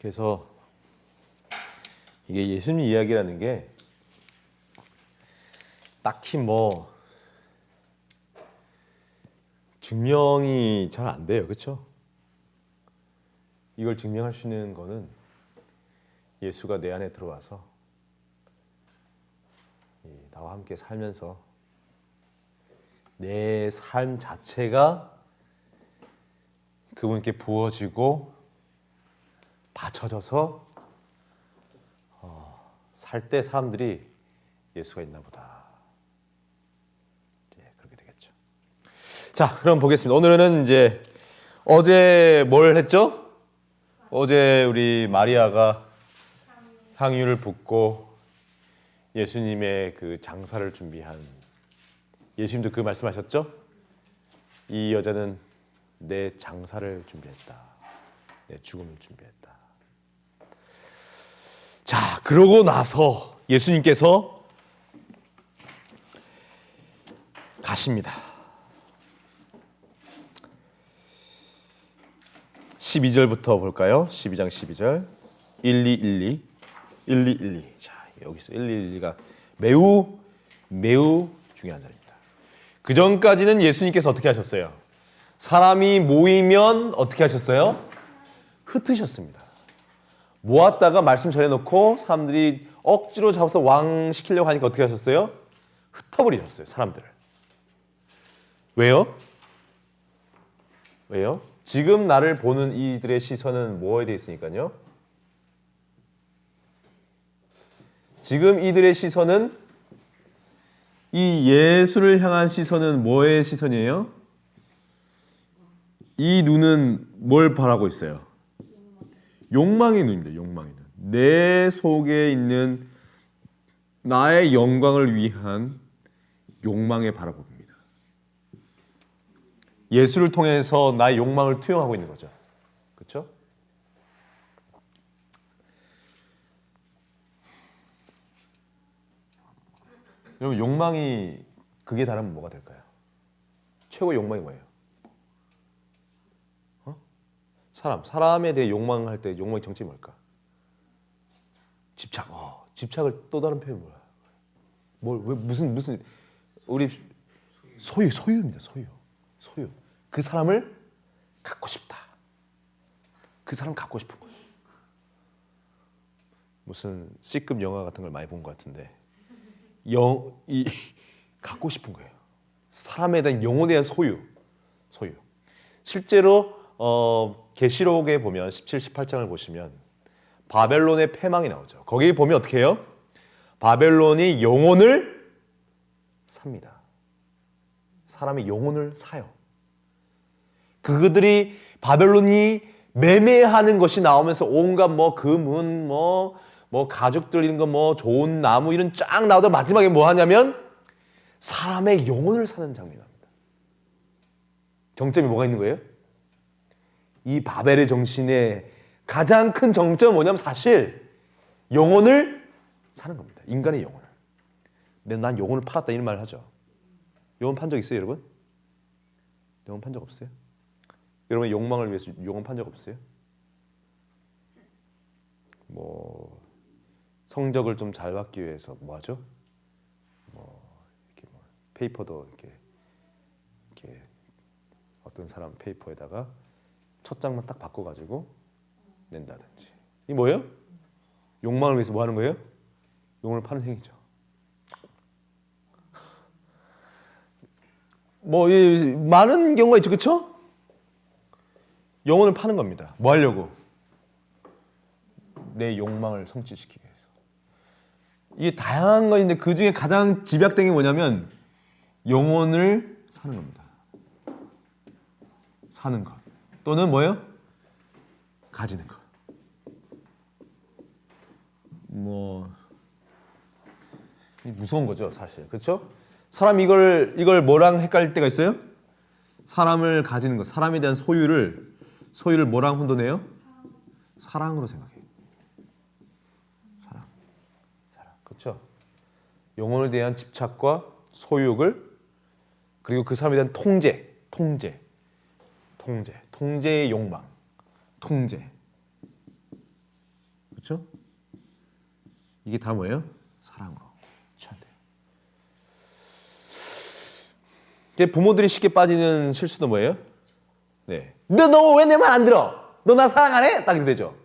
그래서 이게 예수님 이야기라는 게 딱히 뭐 증명이 잘 안 돼요. 그렇죠? 이걸 증명할 수 있는 거는 예수가 내 안에 들어와서 나와 함께 살면서 내 삶 자체가 그분께 부어지고 바쳐져서 살 때 사람들이 예수가 있나 보다. 그렇게 되겠죠. 자, 그럼 보겠습니다. 오늘은 이제 어제 뭘 했죠? 어제 우리 마리아가 향유를 붓고 예수님의 그 장사를 준비한, 예수님도 그 말씀하셨죠? 이 여자는 내 장사를 준비했다. 내 죽음을 준비했다. 자, 그러고 나서 예수님께서 가십니다. 12절부터 볼까요? 12장 12절 1212 자, 여기서 1212가 매우 중요한 자리입니다. 그 전까지는 예수님께서 어떻게 하셨어요? 사람이 모이면 어떻게 하셨어요? 흩으셨습니다. 모았다가 말씀 전해놓고 사람들이 억지로 잡아서 왕 시키려고 하니까 어떻게 하셨어요? 흩어버리셨어요, 사람들을. 왜요? 지금 나를 보는 이들의 시선은 뭐에 대해 있으니까요? 지금 이들의 시선은, 이 예수를 향한 시선은 뭐의 시선이에요? 이 눈은 뭘 바라고 있어요? 욕망의 눈입니다. 욕망의 눈. 내 속에 있는 나의 영광을 위한 욕망에 바라봅니다. 예수를 통해서 나의 욕망을 투영하고 있는 거죠. 그렇죠? 여러분, 욕망이 극에 달하면 뭐가 될까요? 최고의 욕망이 뭐예요? 사람에 대해 욕망할 때 욕망의 정체가 뭘까? 집착. 집착을 또 다른 표현이 뭐야? 왜 무슨 우리 소유입니다. 소유. 그 사람을 갖고 싶다. 그 사람 갖고 싶은 거예요. 무슨 C급 영화 같은 걸 많이 본 것 같은데 갖고 싶은 거예요. 사람에 대한 영혼에 대한 소유. 실제로 계시록에 보면 17, 18장을 보시면 바벨론의 패망이 나오죠. 거기 보면 어떻게 해요? 바벨론이 영혼을 삽니다. 사람의 영혼을 사요. 그들이 바벨론이 매매하는 것이 나오면서 온갖 금은 가죽들 이런 거 좋은 나무 이런 쫙 나오다 마지막에 뭐 하냐면 사람의 영혼을 사는 장면이 납니다. 정점이 뭐가 있는 거예요? 이 바벨의 정신의 가장 큰 정점은 뭐냐면 사실 영혼을 사는 겁니다. 인간의 영혼을. 근데 난 영혼을 팔았다 이런 말을 하죠. 영혼 판 적 있어요, 여러분? 영혼 판 적 없어요? 여러분 욕망을 위해서 영혼 판 적 없어요? 성적을 좀 잘 받기 위해서 뭐 하죠? 페이퍼도 이렇게 어떤 사람 페이퍼에다가 첫 장만 딱 바꿔가지고 낸다든지. 이게 뭐예요? 욕망을 위해서 뭐 하는 거예요? 영혼을 파는 행위죠. 많은 경우가 있죠, 그렇죠? 영혼을 파는 겁니다. 뭐 하려고? 내 욕망을 성취시키기 위해서. 이게 다양한 것인데 그 중에 가장 집약된 게 뭐냐면 영혼을 사는 겁니다. 사는 것. 또는 뭐예요? 가지는 것. 무서운 거죠, 사실. 그렇죠? 사람이 이걸 뭐랑 헷갈릴 때가 있어요? 사람을 가지는 것, 사람에 대한 소유를 뭐랑 혼돈해요? 사랑으로 생각해요. 사랑. 그렇죠? 영혼에 대한 집착과 소유욕을, 그리고 그 사람에 대한 통제의 욕망, 통제. 그렇죠? 이게 다 뭐예요? 사랑으로 쳐야 돼요. 이게 부모들이 쉽게 빠지는 실수도 뭐예요? 네. 너 왜 내 말 안 들어? 너 나 사랑 안 해? 딱 이렇게 되죠.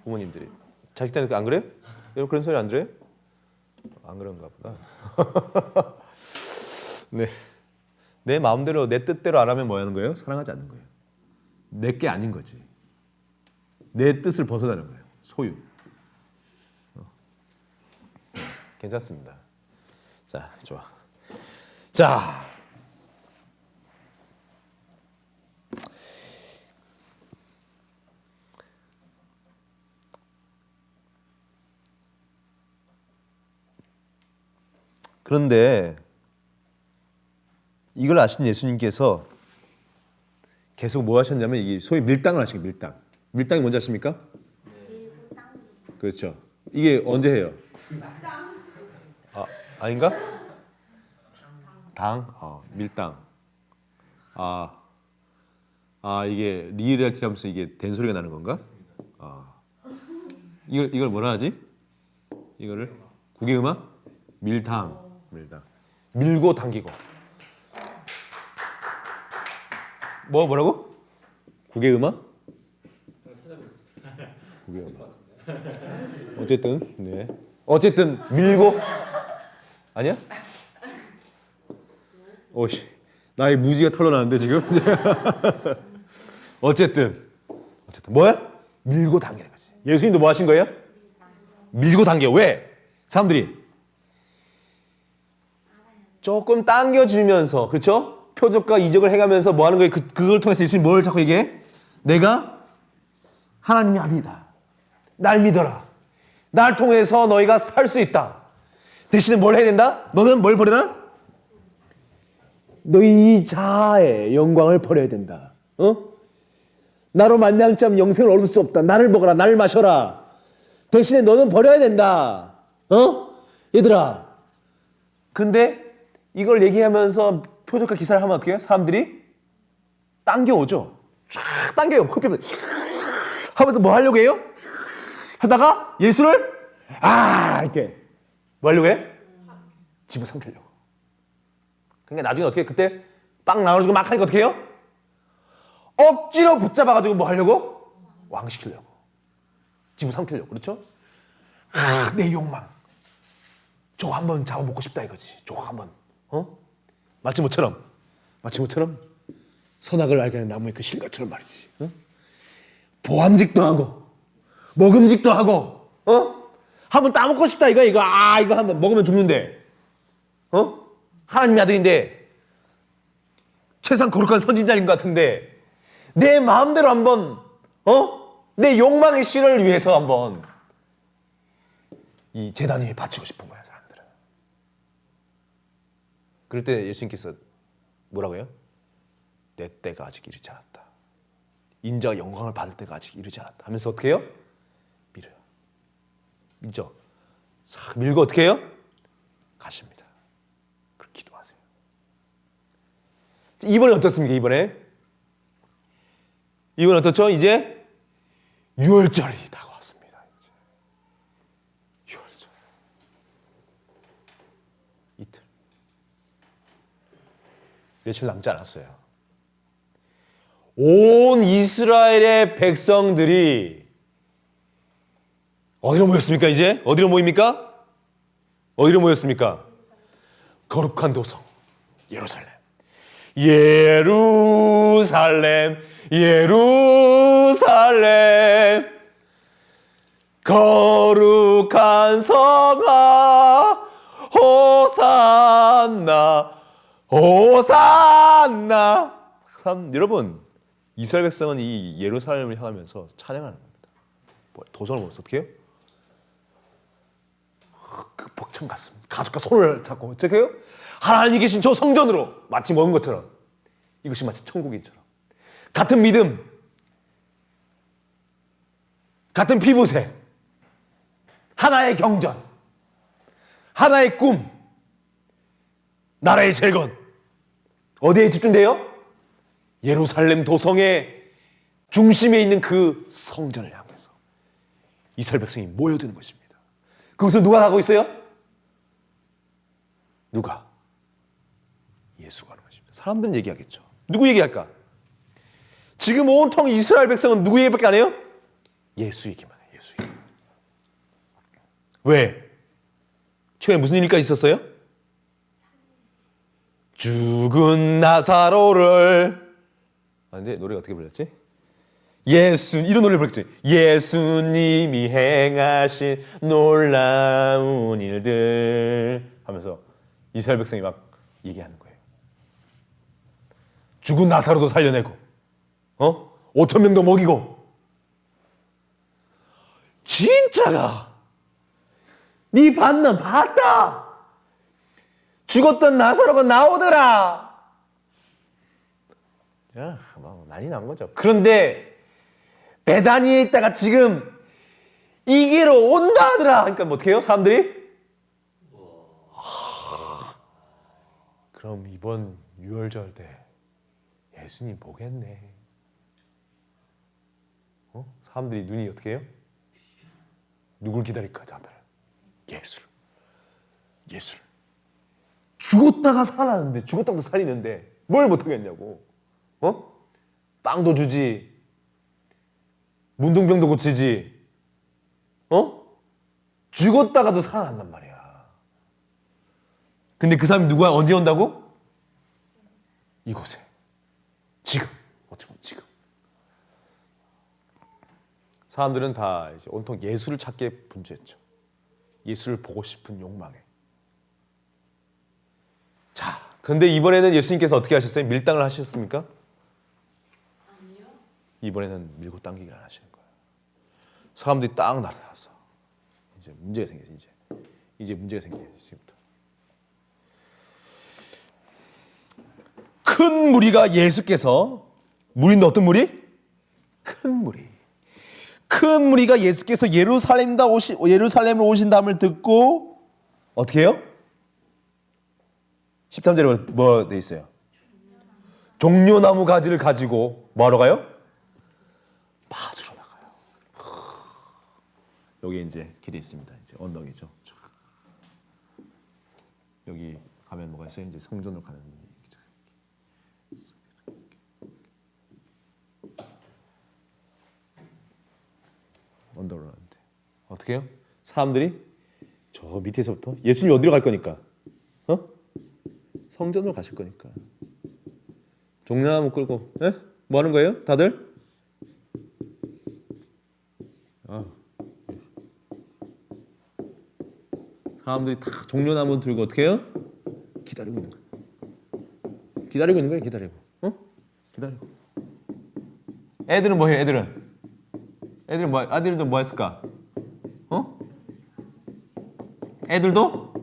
부모님들이. 자식들한테 안 그래요? 여러분 그런 소리 안 들어요? 안 그런가 보다. 네. 내 마음대로 내 뜻대로 안 하면 뭐 하는 거예요? 사랑하지 않는 거예요. 내 게 아닌 거지. 내 뜻을 벗어나는 거예요. 소유. 괜찮습니다. 자, 좋아. 자. 그런데 이걸 아신 예수님께서 계속 뭐 하셨냐면 이게 소위 밀당을 하신 거예요. 밀당. 밀당이 뭔지 아십니까? 그렇죠. 이게 언제 해요? 아, 아닌가? 당? 밀당. 이게 리얼리티 하면서 이게 된 소리가 나는 건가? 이걸 뭐라 하지? 이거를 국외음악? 밀당. 밀고 당기고. 뭐라고? 국외음악? 국외음악. 어쨌든 네. 어쨌든 밀고 아니야? 오씨 나의 무지가 털어나는데 지금. 어쨌든 뭐야? 밀고 당기는 거지. 예수님도 뭐 하신 거예요? 밀고 당겨. 왜? 사람들이 조금 당겨주면서 그렇죠? 표적과 이적을 해가면서 뭐 하는 거예요? 그걸 통해서 예수님 뭘 자꾸 얘기해? 내가 하나님의 아들이다. 날 믿어라. 날 통해서 너희가 살 수 있다. 대신에 뭘 해야 된다? 너는 뭘 버려라? 너희 자아의 영광을 버려야 된다. 나로 말미암지 않으면 영생을 얻을 수 없다. 나를 먹어라. 나를 마셔라. 대신에 너는 버려야 된다. 얘들아. 근데 이걸 얘기하면서 표적과 기사를 하면 어떻게 해요? 사람들이 당겨오죠. 쫙 당겨요. 하면서 뭐 하려고 해요? 하다가 예수를 이렇게 뭐 하려고 해? 집어삼키려고. 그러니까 나중에 어떻게 그때 빵 나눠주고 막 하니까 어떻게 해요? 억지로 붙잡아가지고 뭐 하려고? 왕시키려고. 집어삼키려고. 그렇죠? 내 욕망. 저거 한번 잡아먹고 싶다 이거지. 저거 한번. 마치 뭐처럼 선악을 알게 하는 나무의 그 실과처럼 말이지. 보암직도 하고 먹음직도 하고 한번 따먹고 싶다 이거 이거 한번 먹으면 죽는데 하나님의 아들인데 최소한 거룩한 선지자인 것 같은데 내 마음대로 한번 내 욕망의 실을 위해서 한번 이 제단 위에 바치고 싶은 거야. 그럴 때 예수님께서 뭐라고 해요? 내 때가 아직 이르지 않았다. 인자가 영광을 받을 때가 아직 이르지 않았다. 하면서 어떻게 해요? 밀어요. 밀죠. 싹 밀고 어떻게 해요? 가십니다. 그렇게 기도하세요. 이번에 어떻습니까? 이번에 어떻죠? 이제 6월절이 다가왔습니다. 이제 6월절. 이틀. 며칠 남지 않았어요. 온 이스라엘의 백성들이 어디로 모였습니까? 이제? 어디로 모입니까? 어디로 모였습니까? 거룩한 도성 예루살렘. 예루살렘 예루살렘 거룩한 성아 호산나 호산나. 여러분 이스라엘 백성은 이 예루살렘을 향하면서 찬양하는 겁니다. 도전을 벌써 어떻게 해요? 그 벅찬 가슴 가족과 손을 잡고 어떻게 해요? 하나님이 계신 저 성전으로 마치 먹은 것처럼 이것이 마치 천국인처럼 같은 믿음 같은 피부색 하나의 경전 하나의 꿈 나라의 재건 어디에 집중돼요? 예루살렘 도성의 중심에 있는 그 성전을 향해서 이스라엘 백성이 모여드는 것입니다. 그것을 누가 하고 있어요? 누가? 예수가 하는 것입니다. 사람들은 얘기하겠죠. 누구 얘기할까? 지금 온통 이스라엘 백성은 누구 얘기밖에 안 해요? 예수 얘기만 해요. 예수 얘기. 왜? 최근에 무슨 일이 있었어요? 죽은 나사로를 근데 노래가 어떻게 불렸지? 이런 노래를 불렀지. 예수님이 행하신 놀라운 일들 하면서 이스라엘 백성이 막 얘기하는 거예요. 죽은 나사로도 살려내고 5,000명도 먹이고 진짜가 네 봤나? 봤다. 죽었던 나사로가 나오더라. 야, 막 난리 난 거죠. 그런데 베다니에 있다가 지금 이기로 온다 하더라. 그러니까 뭐 어떻게 해요? 사람들이? 그럼 이번 유월절 때 예수님 보겠네. 사람들이 눈이 어떻게 해요? 누굴 기다릴까? 다들 예수를. 죽었다가 살았는데, 죽었다고 살리는데 뭘 못하겠냐고. 빵도 주지, 문둥병도 고치지, 죽었다가도 살아난단 말이야. 근데 그 사람이 누구야? 언제 온다고? 이곳에. 지금. 어쩌면 지금. 사람들은 다 이제 온통 예수를 찾기에 분주했죠. 예수를 보고 싶은 욕망에. 자, 근데 이번에는 예수님께서 어떻게 하셨어요? 밀당을 하셨습니까? 아니요. 이번에는 밀고 당기기를 안 하시는 거예요. 사람들이 딱 날아서 이제 문제가 생겼어요. 이제 문제가 생겨요. 지금부터. 큰 무리가 예수께서 무리인데 어떤 무리? 큰 무리. 큰 무리가 예수께서 예루살렘으로 오신다음을 듣고 어떻게 해요? 13절에 뭐 돼 있어요? 종려나무 가지를 가지고 뭐하러 가요? 맞으러 나가요. 여기 이제 길이 있습니다. 이제 언덕이죠. 여기 가면 뭐가 있어요? 이제 성전으로 가는 언덕으로 가는데 어떻게 해요? 사람들이 저 밑에서부터 예수님 어디로 갈 거니까? 성전으로 가실 거니까. 종려나무 끌고, 뭐 하는 거예요? 다들? 사람들이 다 종려나무 들고 어떻게 해요? 기다리고 있는 거예요. 기다리고 있는 거예요, 기다리고. 기다리고. 애들은 뭐 해요, 아들도 뭐 했을까? 애들도?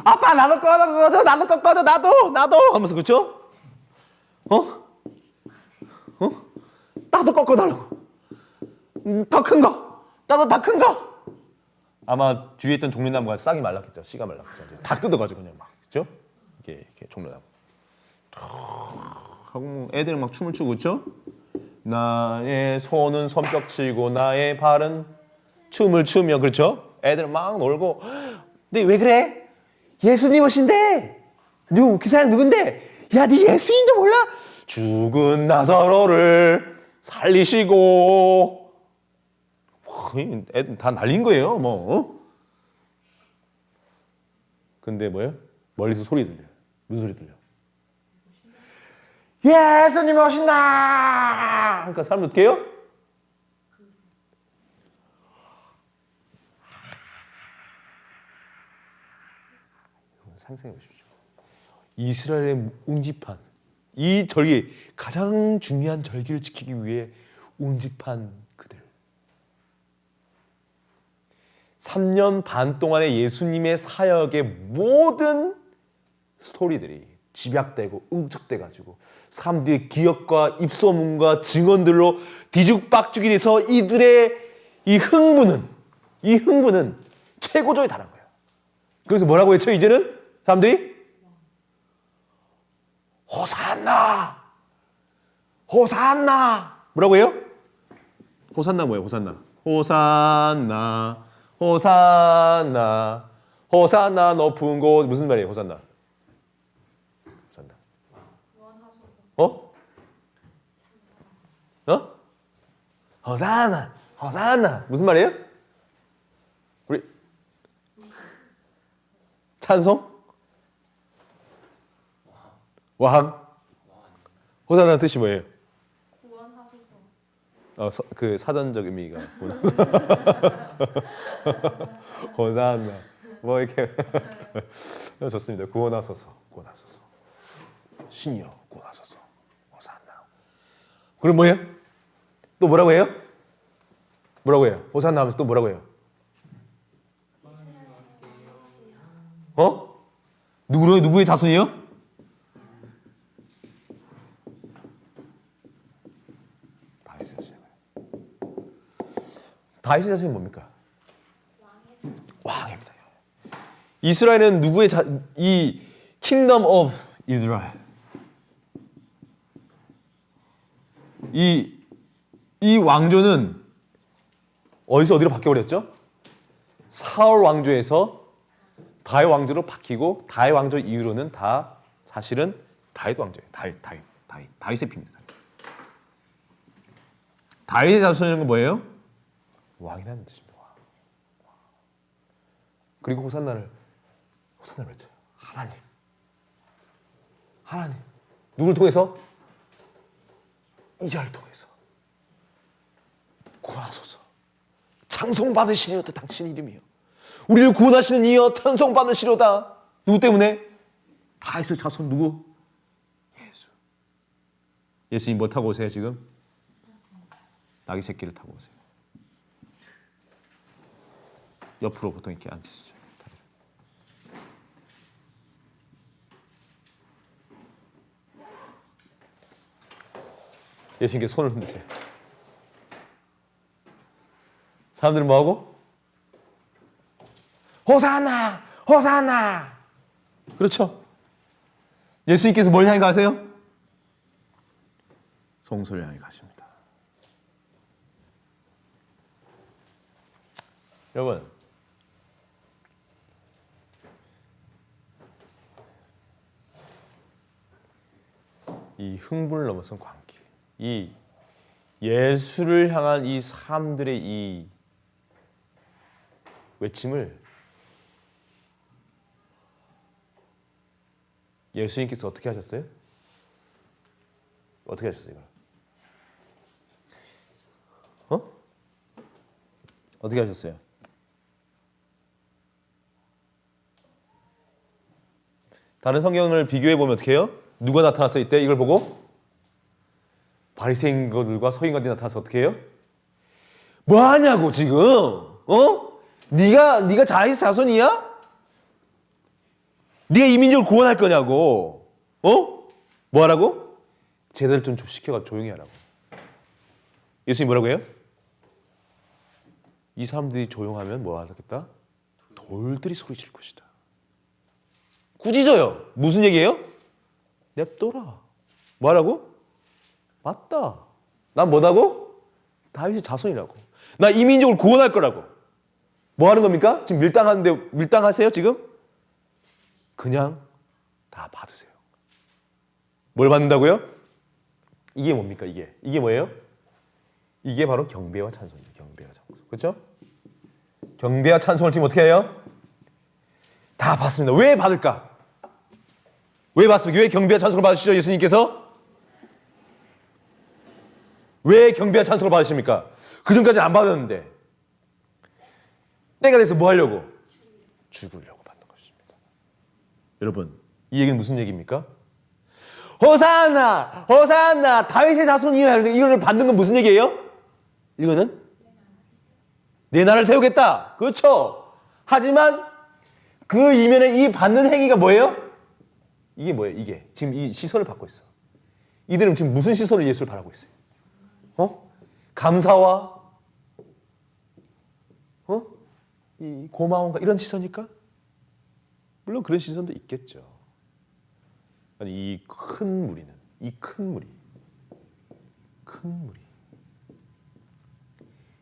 아빠 나도 꺼져 나도 하면서 그렇죠? 나도 꺾어달라고. 더 큰 거. 나도 더 큰 거. 아마 주위에 있던 종려나무가 싹이 말랐겠죠. 씨가 말랐겠죠. 다 뜯어가지고 그냥 막 그렇죠? 이렇게 종려나무. 하고 애들은 막 춤을 추고 그렇죠? 나의 손은 손뼉치고 나의 발은 춤을 추며 그렇죠? 애들은 막 놀고. 근데 왜 그래? 예수님 오신대. 그 사람 누군데? 야, 네 예수님도 몰라? 죽은 나사로를 살리시고. 애들 다 날린 거예요, 뭐. 근데 뭐예요? 멀리서 소리 들려요. 무슨 소리 들려? 예수님 오신다. 그러니까 사람들 어떻게 해요? 상상해 보십시오. 이스라엘의 운집한 이 절기 가장 중요한 절기를 지키기 위해 운집한 그들. 3년 반 동안의 예수님의 사역의 모든 스토리들이 집약되고 응축돼 가지고 사람들의 기억과 입소문과 증언들로 뒤죽박죽이 돼서 이들의 이 흥분은 최고조에 달한 거예요. 그래서 뭐라고 했죠? 이제는 사람들이 호산나 뭐라고 해요? 호산나 뭐예요? 호산나 호산나 호산나 호산나 높은 곳 무슨 말이에요? 호산나. 호산나. 어? 어? 호산나 호산나 무슨 말이에요? 우리 찬송? 왕? 호산나 뜻이 뭐예요? 구원하소서. 그 사전적 의미가 호산나 뭐 이렇게 좋습니다. 구원하소서, 구원하소서, 신이여 구원하소서, 호산나. 그럼 뭐예요? 또 뭐라고 해요? 뭐라고 해요? 호산나 하면서 또 뭐라고 해요? 어? 누구의 자손이요? 다윗의 자손이 뭡니까? 왕입니다. 이스라엘은 누구의 이 Kingdom of Israel 이 왕조는 어디로 바뀌어버렸죠? 사울 왕조에서 다윗 왕조로 바뀌고 다윗 왕조 이후로는 다 사실은 다윗 왕조예요. 다윗의 피입니다. 다윗의 자손이라는 건 뭐예요? 왕이라는 뜻입니다. 왕. 그리고 호산나를 외쳐요. 하나님 누굴 통해서? 이자를 통해서 구하소서. 찬송 받으시리로다 당신 이름이요. 우리를 구원하시는 이여 찬송 받으시로다. 누구 때문에? 다윗의 자손 누구? 예수. 예수님 뭐 타고 오세요 지금? 나귀 새끼를 타고 오세요. 옆으로 보통 이렇게 앉으시죠. 예수님께 손을 흔드세요. 사람들은 뭐하고? 호산나! 호산나! 그렇죠? 예수님께서 뭘 향해 가세요? 성소를 향해 가십니다. 여러분, 이 흥분을 넘어선 광기, 이 예수를 향한 이 사람들의 이 외침을 예수님께서 어떻게 하셨어요? 어떻게 하셨어요, 이걸? 어떻게 하셨어요? 다른 성경을 비교해 보면 어떻게 해요? 누가 나타났어요 이때? 이걸 보고 바리새인들과 서기관들이 나타나서 어떻게 해요? 뭐 하냐고 지금? 네가 다윗 자손이야? 네가 이민족을 구원할 거냐고? 뭐 하라고? 제대로 좀 시켜가 조용히 하라고. 예수님 뭐라고 해요? 이 사람들이 조용하면 뭐 하겠다? 돌들이 소리칠 것이다. 꾸짖어요. 무슨 얘기예요? 냅둬라. 뭐 하라고? 맞다. 난 뭐다고? 다윗의 자손이라고. 나 이민족을 구원할 거라고. 뭐 하는 겁니까? 지금 밀당하세요 지금? 그냥 다 받으세요. 뭘 받는다고요? 이게 뭡니까 이게? 이게 뭐예요? 이게 바로 경배와 찬송이에요. 경배와 찬송. 그렇죠? 경배와 찬송을 지금 어떻게 해요? 다 받습니다. 왜 받을까? 왜 받습니까? 왜 경배와 찬송을 받으시죠? 예수님께서? 왜 경배와 찬송을 받으십니까? 그전까지는 안 받았는데. 때가 돼서 뭐 하려고? 죽으려고 받는 것입니다. 여러분, 이 얘기는 무슨 얘기입니까? 호산나! 호산나! 다윗의 자손이여! 이거를 받는 건 무슨 얘기예요? 이거는 내 나라를 세우겠다. 그렇죠? 하지만 그 이면에 이 받는 행위가 뭐예요? 이게 뭐예요? 이게 지금 이 시선을 받고 있어. 이들은 지금 무슨 시선으로 예수를 바라고 있어요? 감사와 이 고마움과 이런 시선일까? 물론 그런 시선도 있겠죠. 아니 이 큰 무리는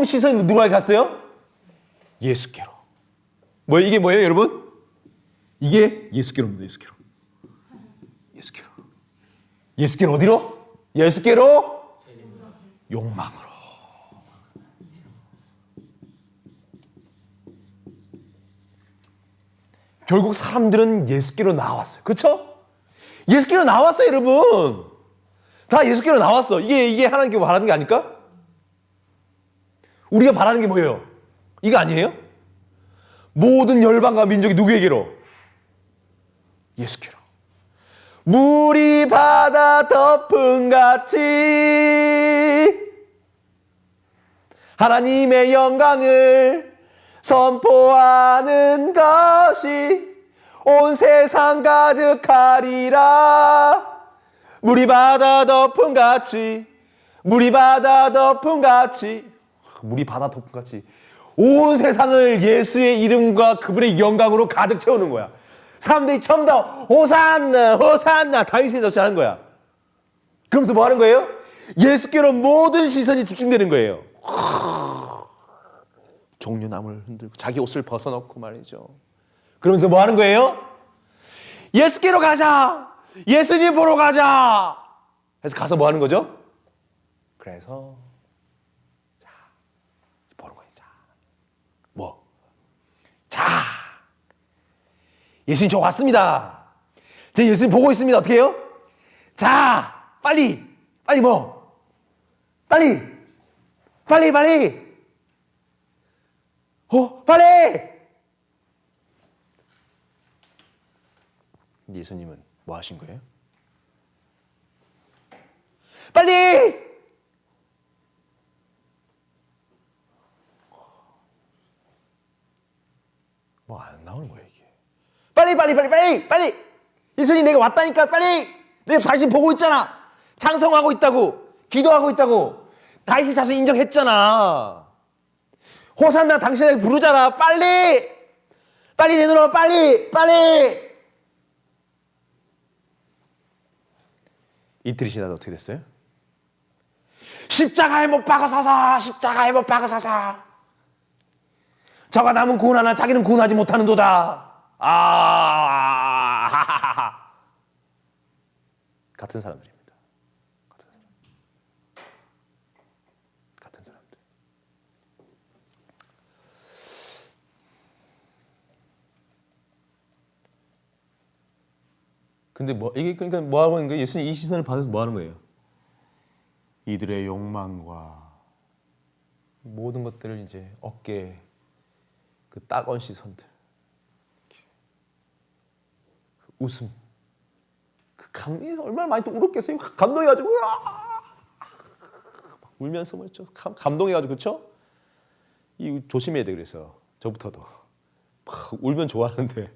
보통 시선이 누구에게 갔어요? 예수께로. 뭐예요? 이게 뭐예요, 여러분? 이게 예수께로입니다. 예수께로. 예수께로. 예수께로 어디로? 예수께로 욕망으로. 결국 사람들은 예수께로 나왔어요. 그렇죠? 예수께로 나왔어요, 여러분. 다 예수께로 나왔어. 이게 하나님께 바라는 게 아닐까? 우리가 바라는 게 뭐예요? 이거 아니에요? 모든 열방과 민족이 누구에게로? 예수께로. 물이 바다 덮음 같이 하나님의 영광을 선포하는 것이 온 세상 가득하리라. 물이 바다 덮음 같이, 물이 바다 덮음 같이, 물이 바다 덮음 같이 온 세상을 예수의 이름과 그분의 영광으로 가득 채우는 거야. 사람들이 처음 다 호산나 호산나 다윗의 젖이 하는 거야. 그러면서 뭐 하는 거예요? 예수께로 모든 시선이 집중되는 거예요. 종려나무를 흔들고 자기 옷을 벗어놓고 말이죠. 그러면서 뭐 하는 거예요? 예수께로 가자. 예수님 보러 가자. 그래서 가서 뭐 하는 거죠? 그래서 자 보는 거예요. 자 뭐? 자 예수님 저 왔습니다. 제 예수님 보고 있습니다. 어떻게 해요? 자 빨리 빨리 뭐? 빨리! 빨리! 빨리! 빨리! 예수님은 뭐 하신 거예요? 빨리! 뭐 안 나오는 거예요 이게. 빨리 빨리 빨리 빨리 빨리! 예수님 내가 왔다니까 빨리! 내가 당신 보고 있잖아. 찬송하고 있다고. 기도하고 있다고. 다윗이 자신 인정했잖아. 호산나 당신에게 부르잖아. 빨리! 빨리 내놓아 빨리! 빨리! 이틀이 지나서 어떻게 됐어요? 십자가에 못 박아서서 십자가에 못 박아서서 저가 남은 구원하나 자기는 구원하지 못하는도다. 같은 사람들입니다. 같은 사람들. 근데 뭐 이게 그러니까 뭐 하는 거예요? 예수님 이 시선을 받아서 뭐 하는 거예요? 이들의 욕망과 모든 것들을 이제 어깨에 그 따가운 시선들, 그 웃음, 그 감이 얼마나 많이 또 울었겠어요. 감동해가지고 막 울면서 뭐였죠? 감동해가지고 그렇죠? 이 조심해야 돼. 그래서 저부터도 막 울면 좋아하는데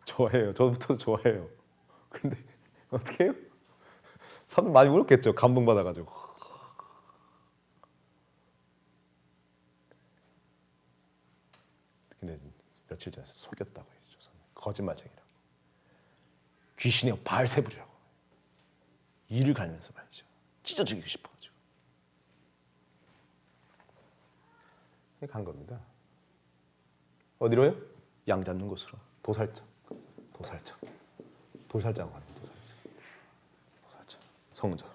좋아해요. 저부터도 좋아해요. 근데 어떻게 해요? 사람 많이 울었겠죠. 감동받아가지고. 근데 며칠 전에 속였다고 했죠. 거짓말쟁이라고. 귀신의 발세부리라고. 이를 갈면서 말이죠. 찢어 죽이고 싶어가지고. 간 겁니다. 어디로요? 양 잡는 곳으로. 도살장. 도살장. 도살장 가는 거예요. 도살장. 성전.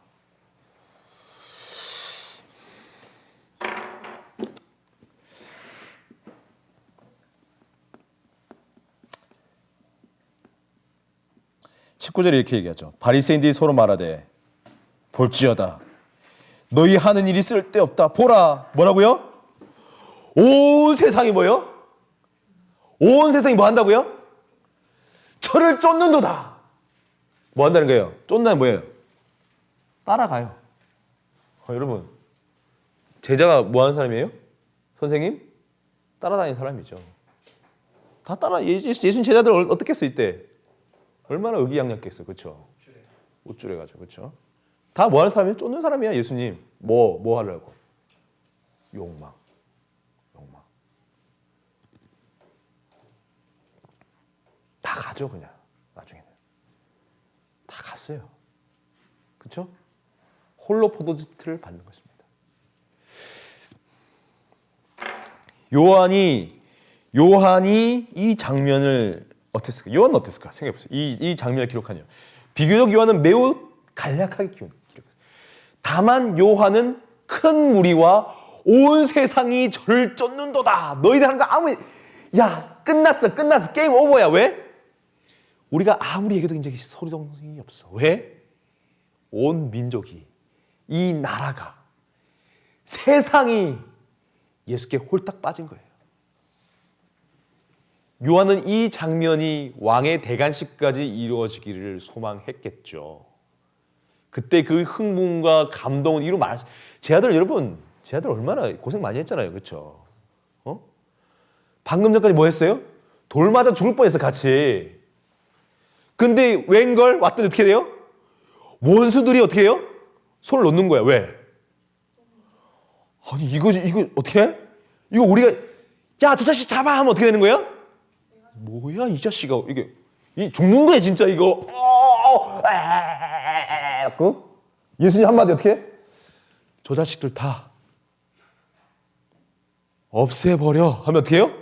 (19절에) 이렇게 얘기하죠. 바리새인들이 서로 말하되 볼지어다 너희 하는 일이 쓸데없다. 보라. 뭐라고요? 온 세상이 뭐요? 온 세상이 뭐 한다고요? 저를 쫓는도다. 뭐 한다는 거예요? 쫓는다는 뭐예요? 따라가요. 여러분 제자가 뭐 하는 사람이에요? 선생님? 따라다니는 사람이죠. 다 따라. 예수님 제자들 어떻게 했어 이때? 얼마나 의기양양했어, 그렇죠? 우쭐해가지고, 그렇죠? 다 뭐 하는 사람이야? 쫓는 사람이야, 예수님. 뭐 하려고? 욕망. 다 가죠, 그냥 나중에는. 다 갔어요, 그렇죠? 홀로 포도주를 받는 것입니다. 요한이 이 장면을 어땠을까? 요한은 어땠을까? 생각해보세요. 이 장면을 기록하냐. 비교적 요한은 매우 간략하게 기록했어요. 다만 요한은 큰 무리와 온 세상이 저를 쫓는도다. 너희들 하는 거 야 끝났어 게임 오버야. 왜? 우리가 아무리 얘기해도 굉장히 소리동이 없어. 왜? 온 민족이, 이 나라가, 세상이 예수께 홀딱 빠진 거예요. 요한은 이 장면이 왕의 대관식까지 이루어지기를 소망했겠죠. 그때 그 흥분과 감동은 이루 말. 제 아들 얼마나 고생 많이 했잖아요, 그렇죠? 방금 전까지 뭐 했어요? 돌 맞아 죽을 뻔했어 같이. 근데 웬걸 왔더니 어떻게 돼요? 원수들이 어떻게 해요? 손을 놓는 거야. 왜? 아니 이거 어떻게 해? 이거 우리가 야 저 자식 잡아 하면 어떻게 되는 거야? 뭐야 이 자식아 이게 죽는 거야 진짜 이거. 예수님 한마디 어떻게 해? 저 자식들 다 없애버려 하면 어떻게 해요?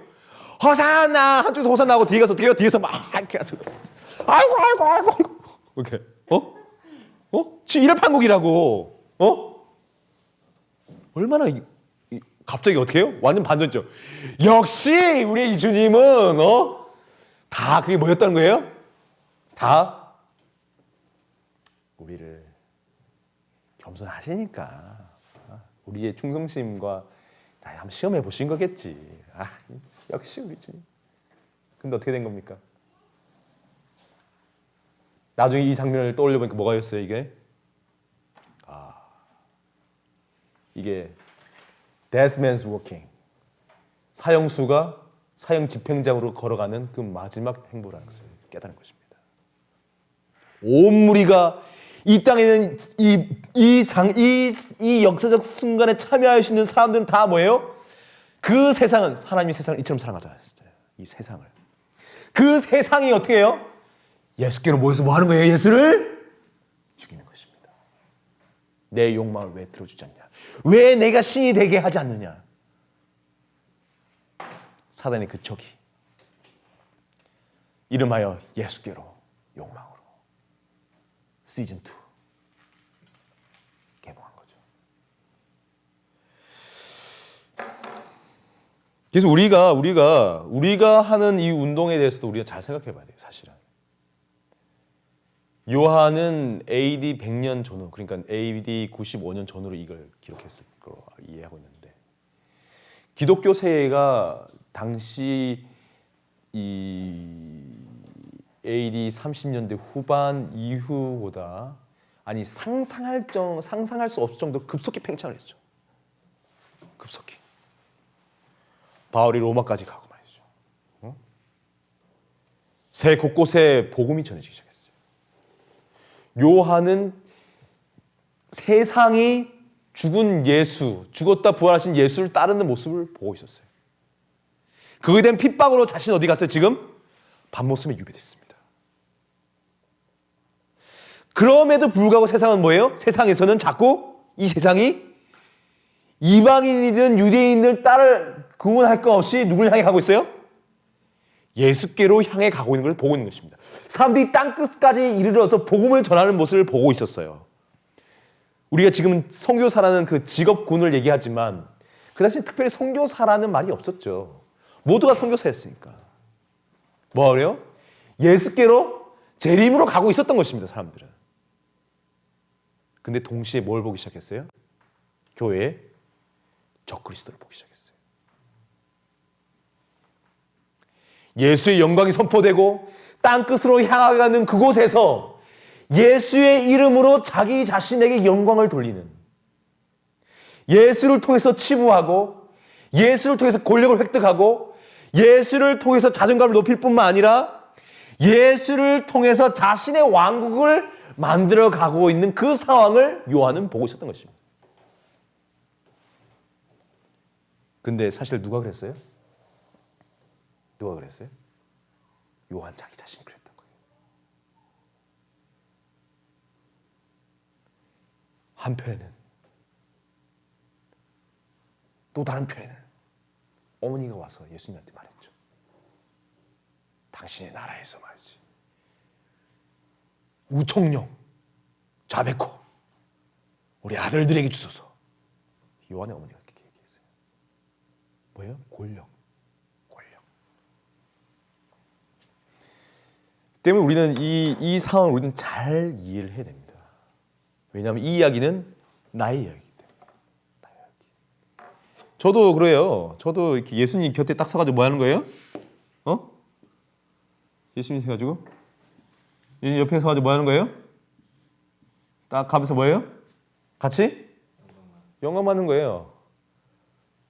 호산나 한쪽에서 호산나 하고 뒤에 가서 어떻게 해요? 뒤에서 막 이렇게 아이고 이렇게 지금 1회 판국이라고. 얼마나 갑자기 어떻게 해요? 완전 반전죠. 역시 우리 이 주님은 다 그게 뭐였다는 거예요? 다 우리를 겸손하시니까 우리의 충성심과 다 한번 시험해 보신 거겠지. 역시 우리 주님. 근데 어떻게 된 겁니까? 나중에 이 장면을 떠올려 보니까 뭐가 였어요 이게? 이게 Dead Man's Walking. 사형수가 사형 집행장으로 걸어가는 그 마지막 행보라는 것을 깨달은 것입니다. 온 무리가 이 땅에는 이 역사적 순간에 참여할 수 있는 사람들은 다 뭐예요? 그 세상은 하나님이 세상을 이처럼 사랑하셨어요. 이 세상을. 그 세상이 어떻게 해요? 예수께로 모여서 뭐 하는 거예요? 예수를 죽이는 것입니다. 내 욕망을 왜 들어주지 않냐? 왜 내가 신이 되게 하지 않느냐? 사단의 그 적이 이름하여 예수께로 욕망으로 시즌 2 개봉한 거죠. 그래서 우리가 하는 이 운동에 대해서도 우리가 잘 생각해 봐야 돼요, 사실은. 요한은 AD 100년 전후, 그러니까 AD 95년 전후로 이걸 기록했을 거로 이해하고 있는데, 기독교 세계가 당시 이 AD 30년대 후반 이후보다 상상할 수 없을 정도로 급속히 팽창을 했죠. 급속히. 바울이 로마까지 가고 말이죠. 세 곳곳에 복음이 전해지기 시작했어요. 요한은 세상이 죽었다 부활하신 예수를 따르는 모습을 보고 있었어요. 그에 대한 핍박으로 자신 어디 갔어요? 지금 밤모섬에 유배됐습니다. 그럼에도 불구하고 세상은 뭐예요? 세상에서는 자꾸 이 세상이 이방인이든 유대인들 딸을 구분할 것 없이 누굴 향해 가고 있어요? 예수께로 향해 가고 있는 걸 보고 있는 것입니다. 사람들이 땅끝까지 이르러서 복음을 전하는 모습을 보고 있었어요. 우리가 지금 선교사라는 그 직업군을 얘기하지만 그 당시 특별히 선교사라는 말이 없었죠. 모두가 선교사였으니까. 뭐래요? 예수께로 재림으로 가고 있었던 것입니다, 사람들은. 근데 동시에 뭘 보기 시작했어요? 교회에 적그리스도를 보기 시작했어요. 예수의 영광이 선포되고 땅끝으로 향하는 그곳에서 예수의 이름으로 자기 자신에게 영광을 돌리는, 예수를 통해서 치부하고 예수를 통해서 권력을 획득하고 예수를 통해서 자존감을 높일 뿐만 아니라 예수를 통해서 자신의 왕국을 만들어 가고 있는 그 상황을 요한은 보고 있었던 것입니다. 근데 사실 누가 그랬어요? 누가 그랬어요? 요한 자기 자신이 그랬던 거예요. 한편에는, 또 다른 편에는 어머니가 와서 예수님한테 말했죠. 당신의 나라에서 말이지, 우청령, 자베코 우리 아들들에게 주소서. 요한의 어머니가 그렇게 얘기했어요. 뭐예요? 권력. 때문에 우리는 이 상황을 우리는 잘 이해를 해야 됩니다. 왜냐하면 이 이야기는 나의 이야기이기 때문에. 나의 이야기. 저도 그래요. 저도 이렇게 예수님 곁에 딱 서가지고 뭐 하는 거예요? 예수님 서가지고 옆에 서가지고 뭐 하는 거예요? 딱 가면서 뭐예요? 같이? 영광 받는 거예요.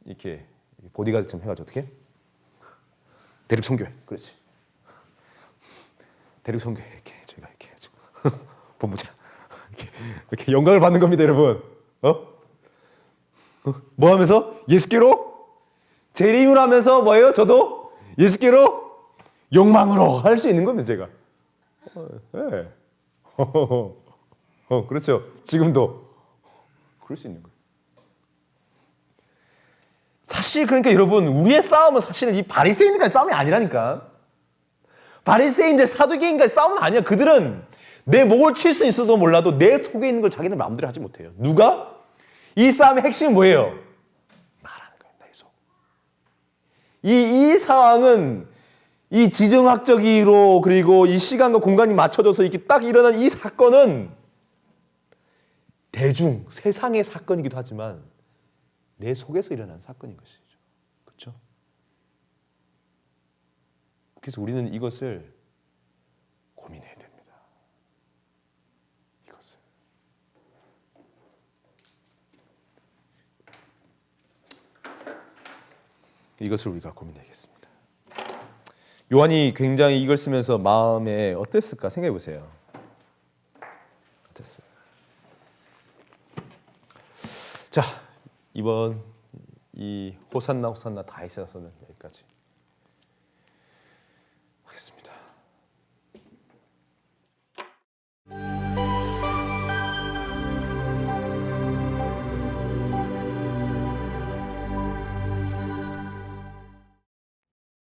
이렇게 보디가드처럼 해가지고 어떻게? 대립 선교회. 그렇지. 대륙 선교 이렇게 저희가 이렇게 해가지고 본부장 이렇게 영광을 받는 겁니다, 여러분. 뭐 하면서 예수께로 재림을 하면서 뭐예요? 저도 예수께로 욕망으로 할 수 있는 겁니다, 제가. 네. 그렇죠. 지금도 그럴 수 있는 거예요. 사실 그러니까 여러분, 우리의 싸움은 사실은 이 바리새인들과의 싸움이 아니라니까. 바리새인들, 사두개인과의 싸움은 아니야. 그들은 내 목을 칠 수 있어도 몰라도 내 속에 있는 걸 자기는 마음대로 하지 못해요. 누가? 이 싸움의 핵심은 뭐예요? 말하는 거예요. 나의 속. 이 상황은 이 지정학적으로, 그리고 이 시간과 공간이 맞춰져서 이렇게 딱 일어난 이 사건은 대중 세상의 사건이기도 하지만 내 속에서 일어난 사건인 것이죠. 그렇죠? 그래서 우리는 이것을 고민해야 됩니다. 이것을. 이것을 우리가 고민해야겠습니다. 요한이 굉장히 이걸 쓰면서 마음에 어땠을까 생각해 보세요. 어땠어요? 자, 이번 이 호산나 다윗에서는 여기까지.